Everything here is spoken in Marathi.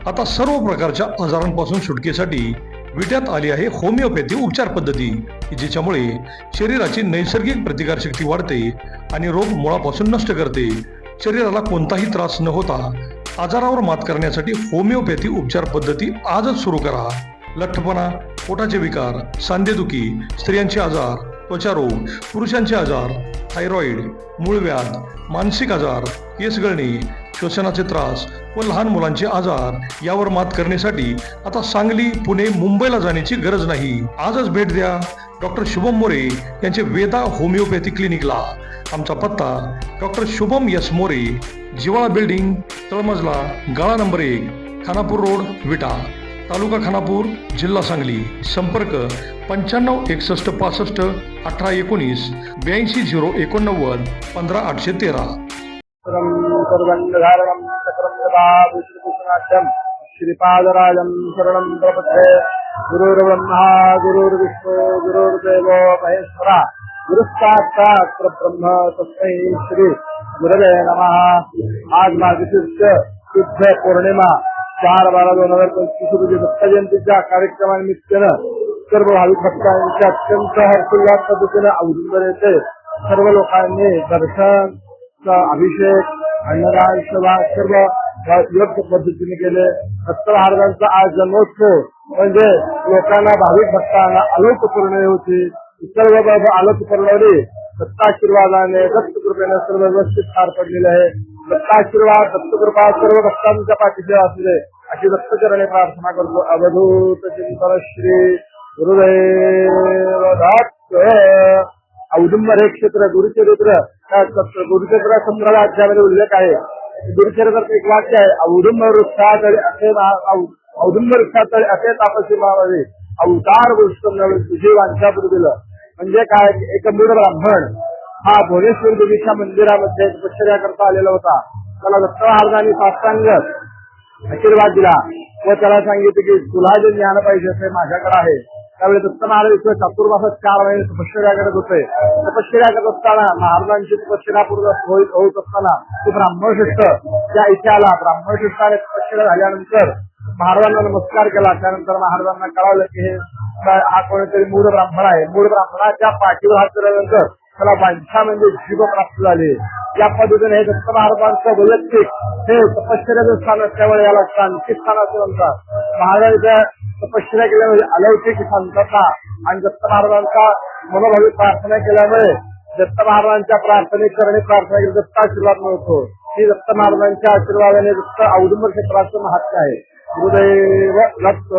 आता सर्व प्रकारच्या आजारांपासून सुटकेसाठी विट्यात आली आहे होमिओपॅथी उपचार पद्धती, जिच्यामुळे शरीराची नैसर्गिक प्रतिकारशक्ती वाढते आणि रोग मुळापासून नष्ट करते. शरीराला कोणताही त्रास न होता आजारावर मात करण्यासाठी होमिओपॅथी उपचार पद्धती आजच सुरू करा. लठ्ठपणा, पोटाचे विकार, सांधेदुखी, स्त्रियांचे आजार, त्वचारोग, पुरुषांचे आजार, थायरॉइड, मूळव्याध, मानसिक आजार, केस गळणे, श्वसनाचे त्रास व लहान मुलांचे आजार यावर मात करण्यासाठी आता सांगली, पुणे, मुंबईला जाण्याची गरज नाही. आजच भेट द्या डॉक्टर शुभम मोरे यांचे वेदा होमिओपॅथी क्लिनिकला. आमचा पत्ता डॉक्टर शुभम एस मोरे, जिवाळा बिल्डिंग, तळमजला, गाळा नंबर 1, खानापूर रोड, विटा, तालुका खानापूर, जिल्हा सांगली. संपर्क 95 61 65 18 19 82 089 15 813. श्रीपादराजं शरणं प्रपद्ये. गुरुर्ब्रह्मा गुरुर्विष्णू गुरुर्देवो महेश्वरा गुरुसाक्षात् परब्रह्म तस्मै श्री गुरवे नमः. आज मार्गशीर्ष शुद्ध पौर्णिमा 4/12/2025 रोजी दत्त जयंतीच्या कार्यक्रमानिमित्तानं सर्व भाविक भक्तांच्या अत्यंत हर्षोल्लास पद्धतीने औदुंबर येथे सर्व लोकांनी दर्शन, अभिषेक, अन्नदान सेवा सर्व योग्य पद्धतीने केले. दत्त महाराजांचा आज जन्मोत्सव म्हणजे लोकांना, भाविक भक्तांना आलोक पूर्ण होती. सर्व आलोक पूर्णवली दत्ताशीर्वादाने, दत्तकृपेने सर्व व्यवस्थित पार पडलेले आहे. दत्ताशीर्वाद, दत्तकृपा सर्व भक्तांच्या पाठीशी असले अशी दत्तचरणे प्रार्थना करतो. अवधूत चिंतन श्री गुरुदेव दत्त. औदुंबर हे क्षेत्र गुरुचरित्र, गुरुचरित्र 15व्या अध्यायामध्ये उल्लेख आहे. गुरुचरित्रात एक वाक्य आहे, औदुंबर वृक्षात असे औदुंबर वृक्षात असे तापसी मावावे अवतार वृष्ण तुझी वांछापूर दिलं. म्हणजे काय, एक मूळ ब्राह्मण हा भुवनेश्वर देवीच्या मंदिरामध्ये तपश्चर्या करता आलेला होता. त्याला दत्त महाराजांनी साष्टांग आशीर्वाद दिला व त्याला सांगितले की तुला जे ज्ञान पाहिजे ते माझ्याकडे आहे. त्यावेळी दत्त महाराज इथं चातुर्मासात 4 महिने तपश्चर्या करत होते. तपश्चर्या करत असताना महाराजांची तपश्चर्या पूर्ण होत असताना तो ब्राह्मणश्रेष्ठ त्या इथे आला. ब्राह्मणश्रेष्ठाने तपश्चर्या झाल्यानंतर महाराजांना नमस्कार केला. त्यानंतर महाराजांना कळालं की हा कोणीतरी मूळ ब्राह्मण आहे. मूळ ब्राह्मणाच्या पाठीवर हात फिरल्यानंतर त्याला वांछा म्हणजे जीव प्राप्त झाले. या पद्धतीने हे दत्त महाराजांचं वैयक्तिक हे तपश्चर्याचं स्थान असल्यामुळे याला शांती स्थान असे म्हणतात. महाराजांच्या तपश्चर्या केल्यामुळे अलौकिक शांतता आणि दत्त महाराजांचा मनोभावी प्रार्थना केल्यामुळे दत्त महाराजांच्या प्रार्थनेकरणी प्रार्थना केली दत्ताशीर्वाद मिळतो. ही दत्त महाराजांच्या आशीर्वादाने दत्त औदुंबर क्षेत्राचं महात्म्य आहे. गुरुदेव दत्त.